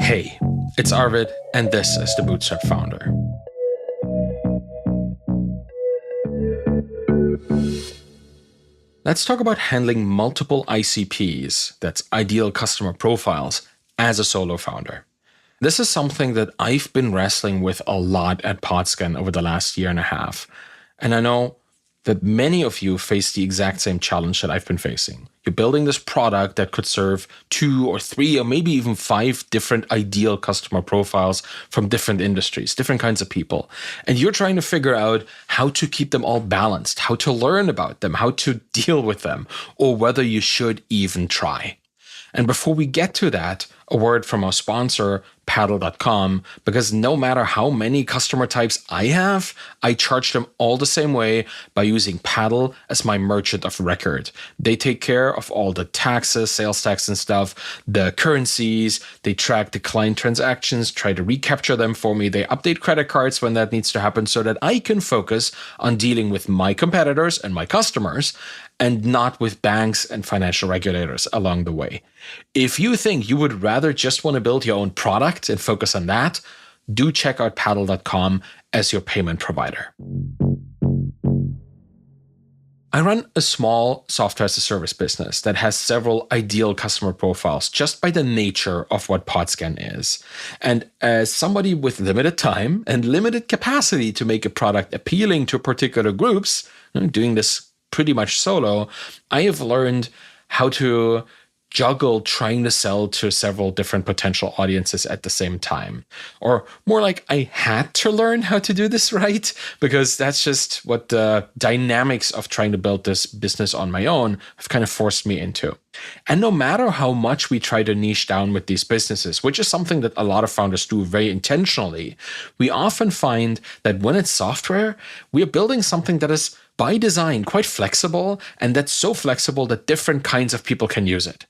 Hey, it's Arvid, and this is the Bootstrapped Founder. Let's talk about handling multiple ICPs, that's ideal customer profiles, as a solo founder. This is something that I've been wrestling with a lot at Podscan over the last year and a half. And I know that many of you face the exact same challenge that I've been facing. You're building this product that could serve 2 or 3 or maybe even 5 different ideal customer profiles from different industries, different kinds of people. And you're trying to figure out how to keep them all balanced, how to learn about them, how to deal with them, or whether you should even try. And before we get to that, a word from our sponsor, Paddle.com, because no matter how many customer types I have, I charge them all the same way by using Paddle as my merchant of record. They take care of all the taxes, sales tax and stuff, the currencies, they track the client transactions, try to recapture them for me. They update credit cards when that needs to happen so that I can focus on dealing with my competitors and my customers and not with banks and financial regulators along the way. If you think you would rather just want to build your own product and focus on that, do check out Paddle.com as your payment provider. I run a small software as a service business that has several ideal customer profiles just by the nature of what Podscan is. And as somebody with limited time and limited capacity to make a product appealing to particular groups, doing this pretty much solo, I have learned how to juggle trying to sell to several different potential audiences at the same time. Or more like I had to learn how to do this right, because that's just what the dynamics of trying to build this business on my own have kind of forced me into. And no matter how much we try to niche down with these businesses, which is something that a lot of founders do very intentionally, we often find that when it's software, we are building something that is by design quite flexible, and that's so flexible that different kinds of people can use it.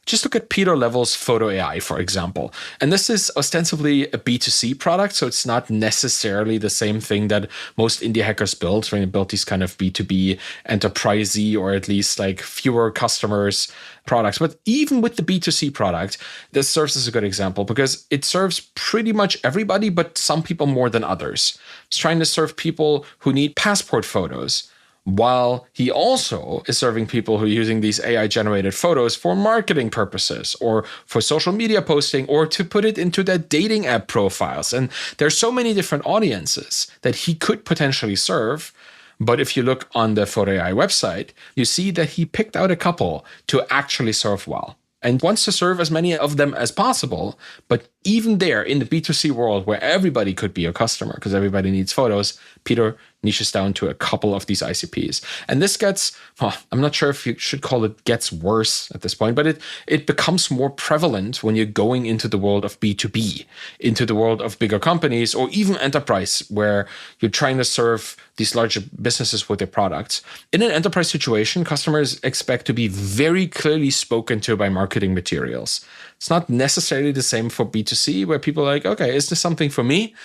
Just look at Peter Level's Photo AI, for example. And this is ostensibly a B2C product, so it's not necessarily the same thing that most indie hackers build when they build these kind of B2B enterprisey or at least like fewer customers products. But even with the B2C product, this serves as a good example because it serves pretty much everybody, but some people more than others. It's trying to serve people who need passport photos, while he also is serving people who are using these AI-generated photos for marketing purposes or for social media posting or to put it into their dating app profiles. And there's so many different audiences that he could potentially serve. But if you look on the Photo AI website, you see that he picked out a couple to actually serve well and wants to serve as many of them as possible. But even there, in the B2C world where everybody could be a customer because everybody needs photos, Peter niches down to a couple of these ICPs. And this gets, I'm not sure if you should call it gets worse at this point, but it becomes more prevalent when you're going into the world of B2B, into the world of bigger companies or even enterprise, where you're trying to serve these larger businesses with their products. In an enterprise situation, customers expect to be very clearly spoken to by marketing materials. It's not necessarily the same for B2C, where people are like, okay, is this something for me?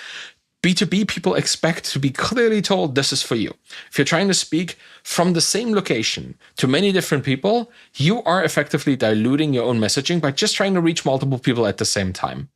B2B, people expect to be clearly told this is for you. If you're trying to speak from the same location to many different people, you are effectively diluting your own messaging by just trying to reach multiple people at the same time.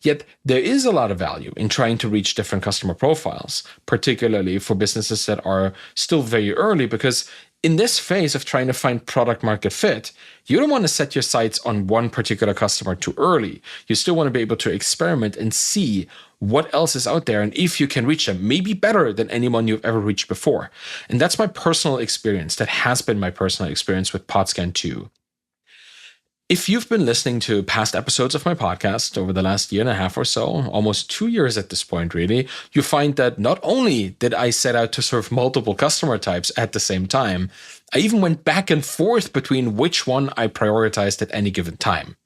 Yet there is a lot of value in trying to reach different customer profiles, particularly for businesses that are still very early, because in this phase of trying to find product market fit, you don't want to set your sights on one particular customer too early. You still want to be able to experiment and see what else is out there and if you can reach them, maybe better than anyone you've ever reached before. And that's my personal experience. That has been my personal experience with Podscan too. If you've been listening to past episodes of my podcast over the last year and a half or so, almost 2 years at this point, really, you find that not only did I set out to serve multiple customer types at the same time, I even went back and forth between which one I prioritized at any given time.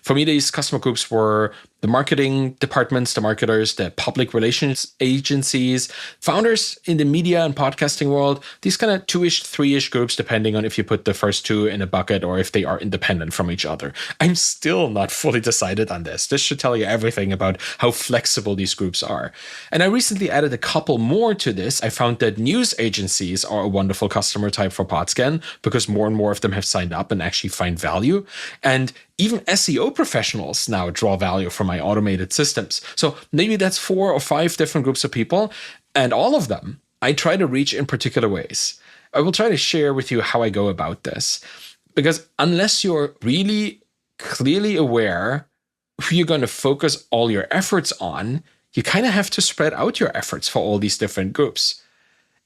For me, these customer groups were the marketing departments, the marketers, the public relations agencies, founders in the media and podcasting world, these kind of 2-ish, 3-ish groups, depending on if you put the first 2 in a bucket or if they are independent from each other. I'm still not fully decided on this. This should tell you everything about how flexible these groups are. And I recently added a couple more to this. I found that news agencies are a wonderful customer type for Podscan because more and more of them have signed up and actually find value. And even SEO professionals now draw value from my automated systems. So maybe that's 4 or 5 different groups of people, and all of them I try to reach in particular ways. I will try to share with you how I go about this, because unless you're really clearly aware who you're going to focus all your efforts on, you kind of have to spread out your efforts for all these different groups.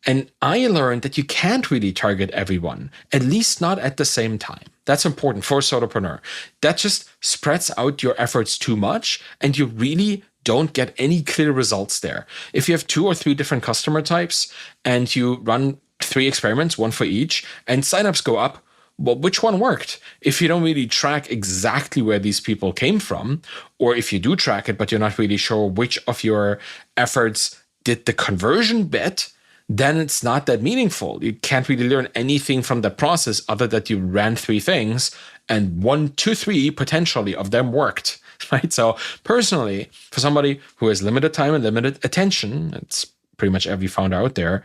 And I learned that you can't really target everyone, at least not at the same time. That's important for a solopreneur. That just spreads out your efforts too much, and you really don't get any clear results there. If you have 2 or 3 different customer types and you run 3 experiments, 1 for each, and signups go up, well, which one worked? If you don't really track exactly where these people came from, or if you do track it, but you're not really sure which of your efforts did the conversion bit, then it's not that meaningful. You can't really learn anything from that process other than you ran 3 things and 1, 2, 3 potentially of them worked, right? So personally, for somebody who has limited time and limited attention, it's pretty much every founder out there,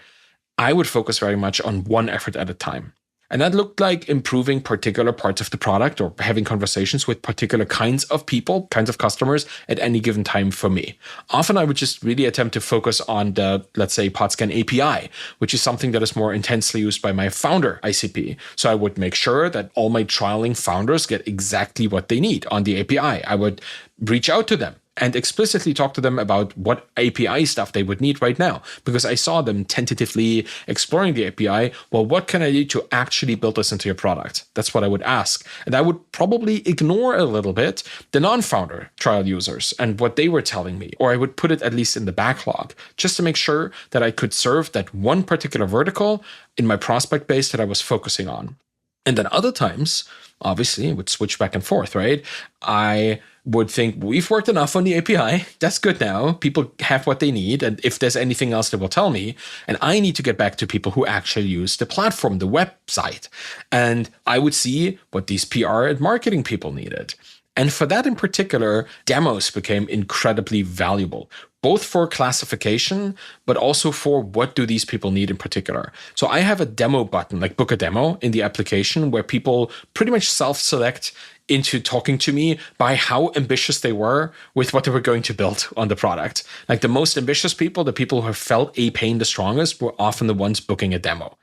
I would focus very much on one effort at a time. And that looked like improving particular parts of the product or having conversations with particular kinds of people, kinds of customers at any given time for me. Often I would just really attempt to focus on the, let's say, Podscan API, which is something that is more intensely used by my founder ICP. So I would make sure that all my trialing founders get exactly what they need on the API. I would reach out to them and explicitly talk to them about what API stuff they would need right now, because I saw them tentatively exploring the API. Well, what can I do to actually build this into your product? That's what I would ask. And I would probably ignore a little bit the non-founder trial users and what they were telling me, or I would put it at least in the backlog just to make sure that I could serve that one particular vertical in my prospect base that I was focusing on. And then other times, obviously, it would switch back and forth, right? I would think, we've worked enough on the API. That's good now. People have what they need. And if there's anything else, they will tell me. And I need to get back to people who actually use the platform, the website. And I would see what these PR and marketing people needed. And for that in particular, demos became incredibly valuable, both for classification, but also for what do these people need in particular. So I have a demo button, like book a demo in the application, where people pretty much self-select into talking to me by how ambitious they were with what they were going to build on the product. Like the most ambitious people, the people who have felt a pain the strongest, were often the ones booking a demo.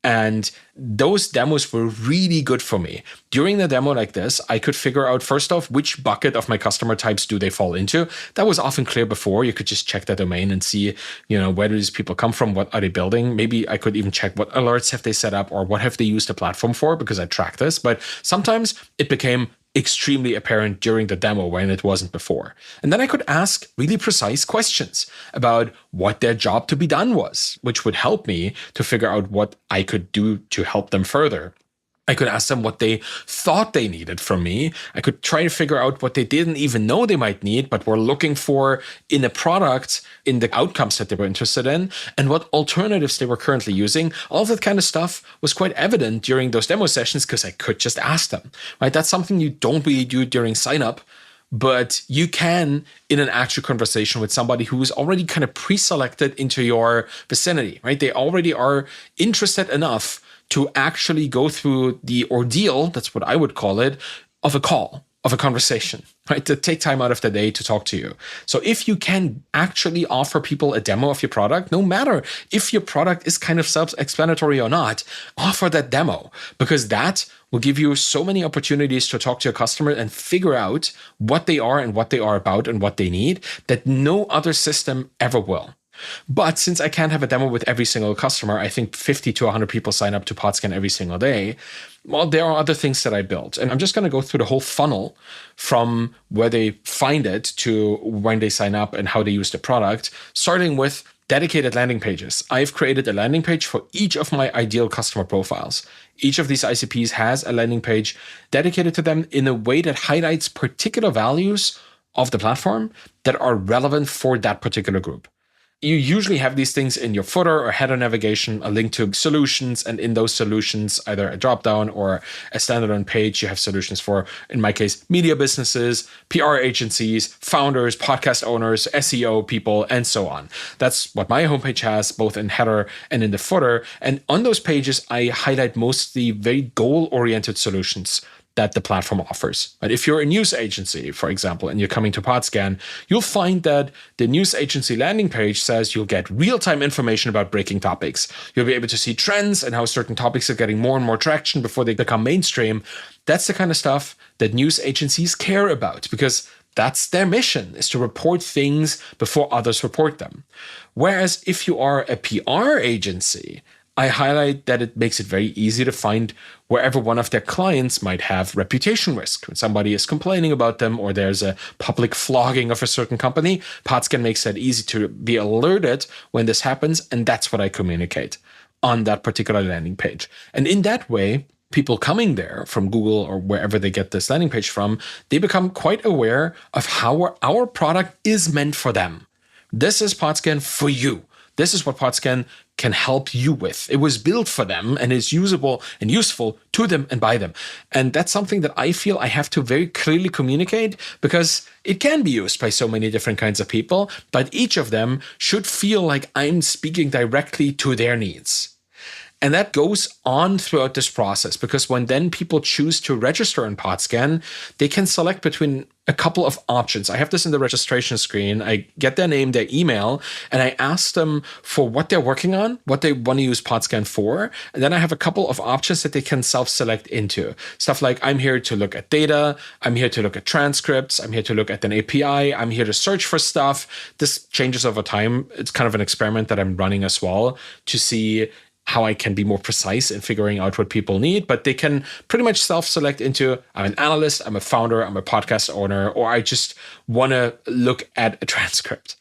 And those demos were really good for me. During the demo like this, I could figure out, first off, which bucket of my customer types do they fall into. That was often clear before. You could just check the domain and see, where do these people come from? What are they building? Maybe I could even check what alerts have they set up or what have they used the platform for, because I track this. But sometimes it became extremely apparent during the demo when it wasn't before. And then I could ask really precise questions about what their job to be done was, which would help me to figure out what I could do to help them further. I could ask them what they thought they needed from me. I could try to figure out what they didn't even know they might need, but were looking for in a product, in the outcomes that they were interested in, and what alternatives they were currently using. All of that kind of stuff was quite evident during those demo sessions because I could just ask them, right? That's something you don't really do during sign up, but you can in an actual conversation with somebody who's already kind of pre-selected into your vicinity, right? They already are interested enough to actually go through the ordeal, that's what I would call it, of a call, of a conversation, right? To take time out of the day to talk to you. So if you can actually offer people a demo of your product, no matter if your product is kind of self-explanatory or not, offer that demo, because that will give you so many opportunities to talk to your customer and figure out what they are and what they are about and what they need that no other system ever will. But since I can't have a demo with every single customer, I think 50 to 100 people sign up to Podscan every single day. Well, there are other things that I built. And I'm just going to go through the whole funnel from where they find it to when they sign up and how they use the product, starting with dedicated landing pages. I've created a landing page for each of my ideal customer profiles. Each of these ICPs has a landing page dedicated to them in a way that highlights particular values of the platform that are relevant for that particular group. You usually have these things in your footer or header navigation, a link to solutions, and in those solutions, either a dropdown or a standalone page, you have solutions for, in my case, media businesses, PR agencies, founders, podcast owners, SEO people, and so on. That's what my homepage has, both in header and in the footer. And on those pages, I highlight mostly very goal-oriented solutions that the platform offers. But if you're a news agency, for example, and you're coming to Podscan, you'll find that the news agency landing page says you'll get real-time information about breaking topics. You'll be able to see trends and how certain topics are getting more and more traction before they become mainstream. That's the kind of stuff that news agencies care about, because that's their mission, is to report things before others report them. Whereas if you are a PR agency, I highlight that it makes it very easy to find wherever one of their clients might have reputation risk. When somebody is complaining about them or there's a public flogging of a certain company, Podscan makes that easy to be alerted when this happens, and that's what I communicate on that particular landing page. And in that way, people coming there from Google or wherever they get this landing page from, they become quite aware of how our product is meant for them. This is Podscan for you. This is what Podscan can help you with. It was built for them and is usable and useful to them and by them. And that's something that I feel I have to very clearly communicate, because it can be used by so many different kinds of people, but each of them should feel like I'm speaking directly to their needs. And that goes on throughout this process, because when then people choose to register in Podscan, they can select between a couple of options. I have this in the registration screen. I get their name, their email, and I ask them for what they're working on, what they want to use Podscan for. And then I have a couple of options that they can self-select into. Stuff like, I'm here to look at data. I'm here to look at transcripts. I'm here to look at an API. I'm here to search for stuff. This changes over time. It's kind of an experiment that I'm running as well to see how I can be more precise in figuring out what people need, but they can pretty much self-select into, I'm an analyst, I'm a founder, I'm a podcast owner, or I just want to look at a transcript.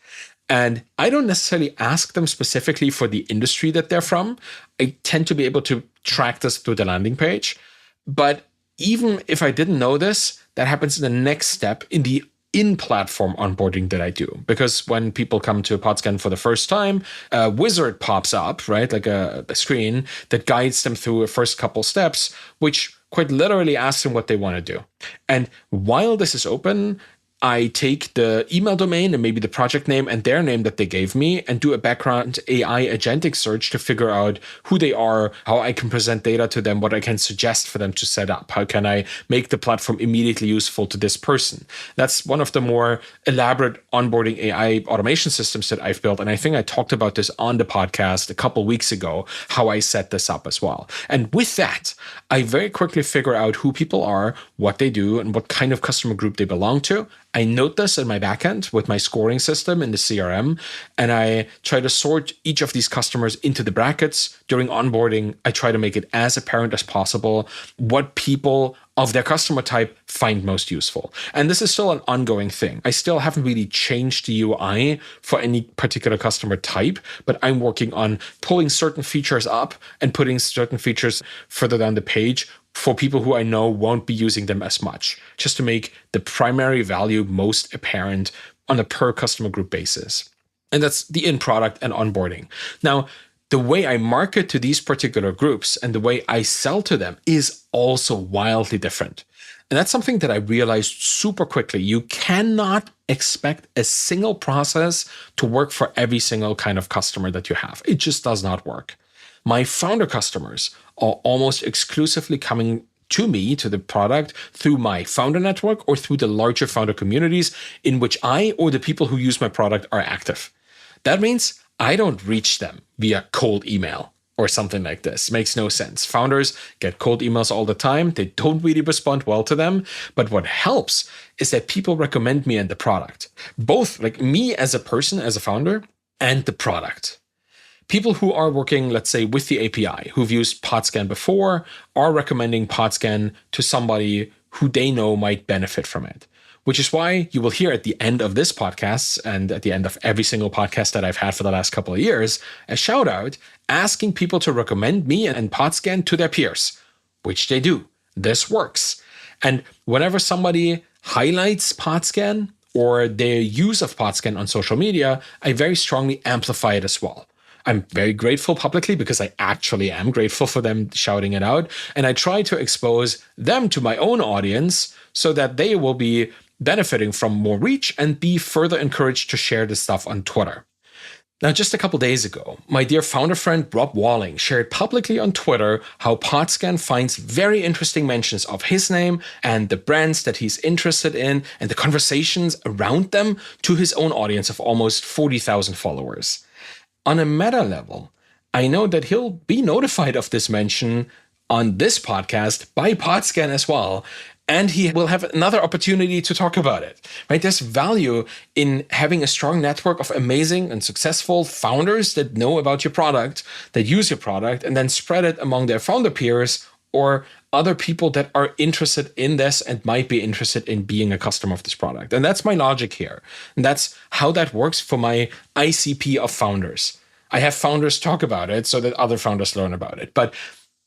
And I don't necessarily ask them specifically for the industry that they're from. I tend to be able to track this through the landing page. But even if I didn't know this, that happens in the next step in the in-platform onboarding that I do. Because when people come to Podscan for the first time, a wizard pops up, right? Like a screen that guides them through the first couple steps, which quite literally asks them what they want to do. And while this is open, I take the email domain and maybe the project name and their name that they gave me and do a background AI agentic search to figure out who they are, how I can present data to them, what I can suggest for them to set up. How can I make the platform immediately useful to this person? That's one of the more elaborate onboarding AI automation systems that I've built. And I think I talked about this on the podcast a couple weeks ago, how I set this up as well. And with that, I very quickly figure out who people are, what they do, and what kind of customer group they belong to. I note this in my backend with my scoring system in the CRM, and I try to sort each of these customers into the brackets. During onboarding, I try to make it as apparent as possible what people of their customer type find most useful. And this is still an ongoing thing. I still haven't really changed the UI for any particular customer type, but I'm working on pulling certain features up and putting certain features further down the page for people who I know won't be using them as much, just to make the primary value most apparent on a per customer group basis. And that's the in-product and onboarding. Now, the way I market to these particular groups and the way I sell to them is also wildly different. And that's something that I realized super quickly. You cannot expect a single process to work for every single kind of customer that you have. It just does not work. My founder customers are almost exclusively coming to me, to the product, through my founder network or through the larger founder communities in which I or the people who use my product are active. That means I don't reach them via cold email or something like this. Makes no sense. Founders get cold emails all the time. They don't really respond well to them. But what helps is that people recommend me and the product, both like me as a person, as a founder, and the product. People who are working, let's say, with the API, who've used Podscan before, are recommending Podscan to somebody who they know might benefit from it. Which is why you will hear at the end of this podcast and at the end of every single podcast that I've had for the last couple of years, a shout out asking people to recommend me and Podscan to their peers, which they do. This works. And whenever somebody highlights Podscan or their use of Podscan on social media, I very strongly amplify it as well. I'm very grateful publicly because I actually am grateful for them shouting it out. And I try to expose them to my own audience so that they will be benefiting from more reach and be further encouraged to share this stuff on Twitter. Now, just a couple days ago, my dear founder friend Rob Walling shared publicly on Twitter how Podscan finds very interesting mentions of his name and the brands that he's interested in and the conversations around them to his own audience of almost 40,000 followers. On a meta level, I know that he'll be notified of this mention on this podcast by Podscan as well. And he will have another opportunity to talk about it, right? There's value in having a strong network of amazing and successful founders that know about your product, that use your product, and then spread it among their founder peers or other people that are interested in this and might be interested in being a customer of this product. And that's my logic here. And that's how that works for my ICP of founders. I have founders talk about it so that other founders learn about it. But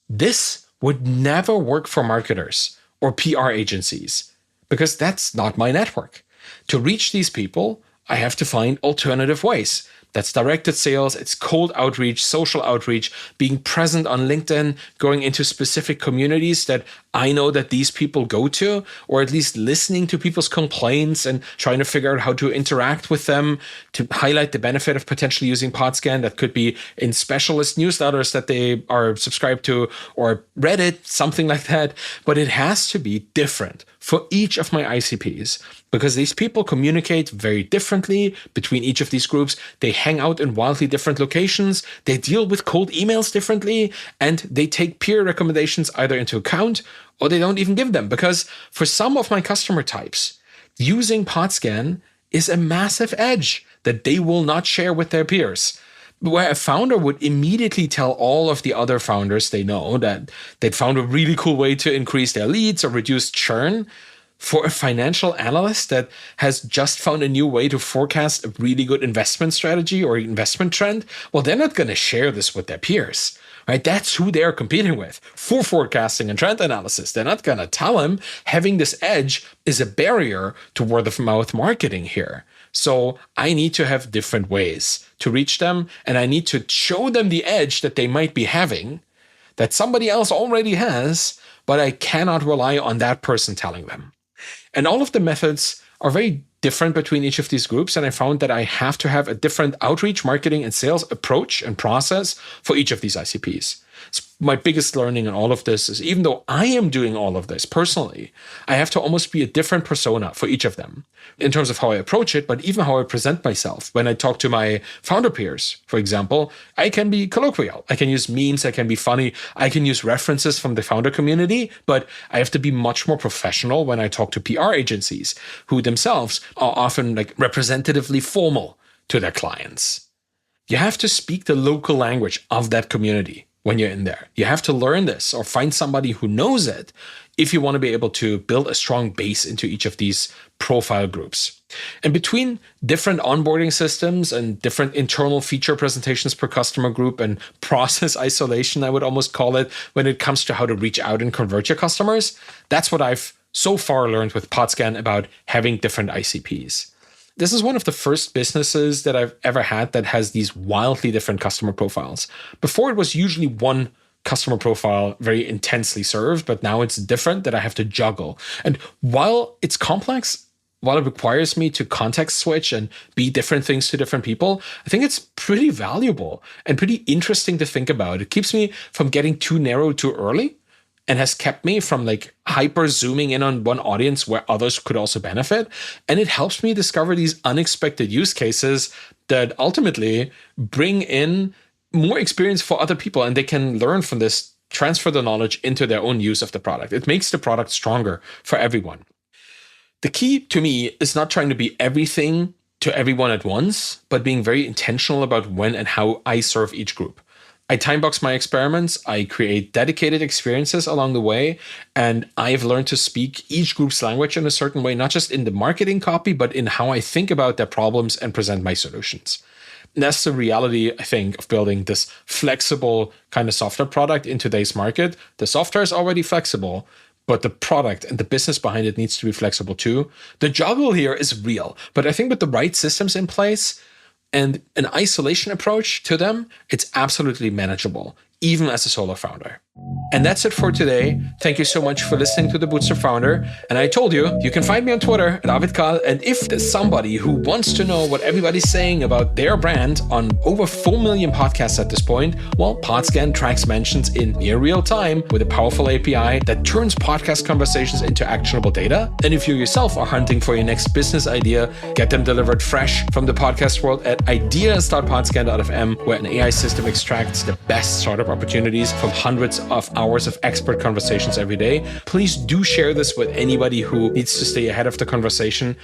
this would never work for marketers or PR agencies, because that's not my network. To reach these people, I have to find alternative ways. That's directed sales, it's cold outreach, social outreach, being present on LinkedIn, going into specific communities that I know that these people go to, or at least listening to people's complaints and trying to figure out how to interact with them to highlight the benefit of potentially using Podscan. That could be in specialist newsletters that they are subscribed to, or Reddit, something like that. But it has to be different for each of my ICPs, because these people communicate very differently between each of these groups. They hang out in wildly different locations. They deal with cold emails differently, and they take peer recommendations either into account or they don't even give them. Because for some of my customer types, using Podscan is a massive edge that they will not share with their peers. Where a founder would immediately tell all of the other founders they know that they'd found a really cool way to increase their leads or reduce churn. For a financial analyst that has just found a new way to forecast a really good investment strategy or investment trend, well, they're not going to share this with their peers, right? That's who they're competing with for forecasting and trend analysis. They're not going to tell them. Having this edge is a barrier to word of mouth marketing here. So I need to have different ways to reach them, and I need to show them the edge that they might be having that somebody else already has, but I cannot rely on that person telling them. And all of the methods are very different between each of these groups. And I found that I have to have a different outreach, marketing, and sales approach and process for each of these ICPs. My biggest learning in all of this is, even though I am doing all of this personally, I have to almost be a different persona for each of them in terms of how I approach it, but even how I present myself. When I talk to my founder peers, for example, I can be colloquial. I can use memes. I can be funny. I can use references from the founder community, but I have to be much more professional when I talk to PR agencies who themselves are often like representatively formal to their clients. You have to speak the local language of that community. When you're in there, you have to learn this or find somebody who knows it if you want to be able to build a strong base into each of these profile groups. And between different onboarding systems and different internal feature presentations per customer group and process isolation, I would almost call it, when it comes to how to reach out and convert your customers, that's what I've so far learned with Podscan about having different ICPs. This is one of the first businesses that I've ever had that has these wildly different customer profiles. Before, it was usually one customer profile very intensely served, but now it's different that I have to juggle. And while it's complex, while it requires me to context switch and be different things to different people, I think it's pretty valuable and pretty interesting to think about. It keeps me from getting too narrow too early, and has kept me from like hyper zooming in on one audience where others could also benefit. And it helps me discover these unexpected use cases that ultimately bring in more experience for other people, and they can learn from this, transfer the knowledge into their own use of the product. It makes the product stronger for everyone. The key to me is not trying to be everything to everyone at once, but being very intentional about when and how I serve each group. I timebox my experiments, I create dedicated experiences along the way, and I've learned to speak each group's language in a certain way, not just in the marketing copy, but in how I think about their problems and present my solutions. And that's the reality, I think, of building this flexible kind of software product in today's market. The software is already flexible, but the product and the business behind it needs to be flexible too. The juggle here is real, but I think with the right systems in place, and an isolation approach to them, it's absolutely manageable, even as a solo founder. And that's it for today. Thank you so much for listening to the Bootstrapped Founder. And I told you, you can find me on Twitter at @AvidKal. And if there's somebody who wants to know what everybody's saying about their brand on over 4 million podcasts at this point, well, Podscan tracks mentions in near real time with a powerful API that turns podcast conversations into actionable data. And if you yourself are hunting for your next business idea, get them delivered fresh from the podcast world at ideas.podscan.fm, where an AI system extracts the best startup opportunities from hundreds of hours of expert conversations every day. Please do share this with anybody who needs to stay ahead of the conversation.